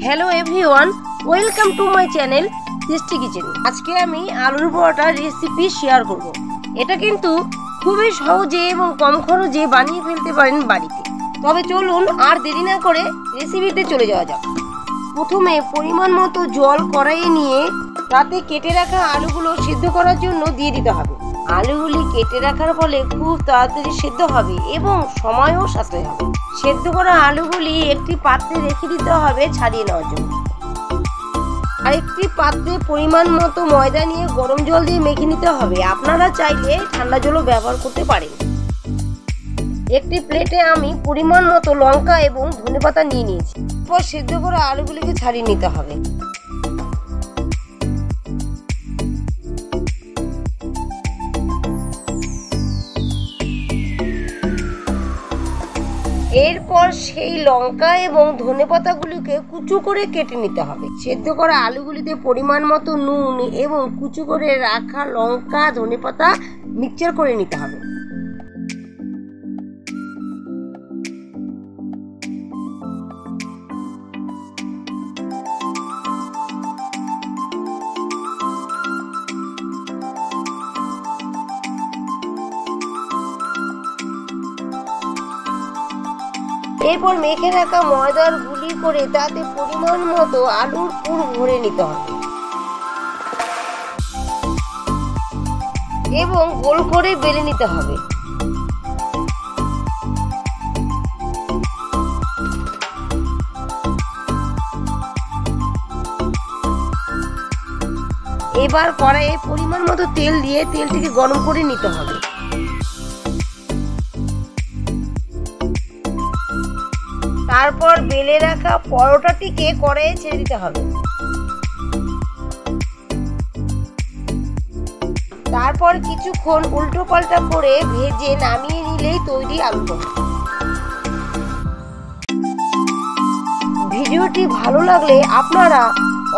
Hello everyone, welcome to my channel tasty kitchen. আজকে আমি আলুর পরোটা রেসিপি শেয়ার করব। এটা কিন্তু খুবই সহজে এবং কম খরচে বানিয়ে ফেলতে পারেন বাড়িতে। তবে চলুন আর দেরি না করে রেসিপিতে চলে যাওয়া যাক। প্রথমে পরিমাণ মতো জল কড়াইয়ে নিয়ে তাতে কেটে রাখা আলুগুলো সিদ্ধ করার জন্য দিয়ে দিতে হবে। আলুগুলি কেটে রাখার ফলে খুব তাড়াতাড়ি সিদ্ধ হবে এবং সময়ও সাশ্রয় হবে। সেদ্ধ করা আলুগুলি একটি পাত্রে রেখে দিতে হবে ছাড়িয়ে নেওয়ার জন্য। আরেকটি পাত্রে পরিমাণ মতো ময়দা নিয়ে গরম জল দিয়ে মেখে নিতে হবে। আপনারা চাইলে ঠান্ডা জলও ব্যবহার করতে পারেন। একটি প্লেটে আমি পরিমাণ মতো লঙ্কা এবং ধনেপাতা নিয়ে নিয়েছি। এরপর সেদ্ধ করা আলুগুলিকে ছাড়িয়ে নিতে হবে। এরপর সেই লঙ্কা এবং ধনেপাতাগুলিকে কুচু করে কেটে নিতে হবে। সেদ্ধ করা আলুগুলিতে পরিমাণ মতো নুন এবং কুচু করে রাখা লঙ্কা ধনেপাতা মিক্সচার করে নিতে হবে। এরপর মেখে রাখা ময়দার গুলি করে তাতে পরিমাণ মতো আলুর পুর ভরে নিতে হবে এবং গোল করে বেলে নিতে হবে। এবার কড়াইয়ে পরিমাণ মতো তেল দিয়ে তেলটিকে গরম করে নিতে হবে। তারপর বেলে রাখা পরোটাটিকে কড়াইয়ে ছেড়ে দিতে হবে। তারপর কিছুক্ষণ উল্টো পাল্টা করে ভেজে নামিয়ে নিলেই তৈরি আলু পরোটা। ভিডিওটি ভালো লাগলে আপনারা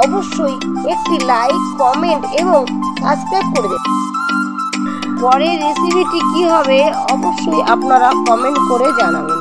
অবশ্যই একটি লাইক, কমেন্ট এবং সাবস্ক্রাইব করে দেবেন। পরের রেসিপিটি কি হবে অবশ্যই আপনারা কমেন্ট করে জানাবেন।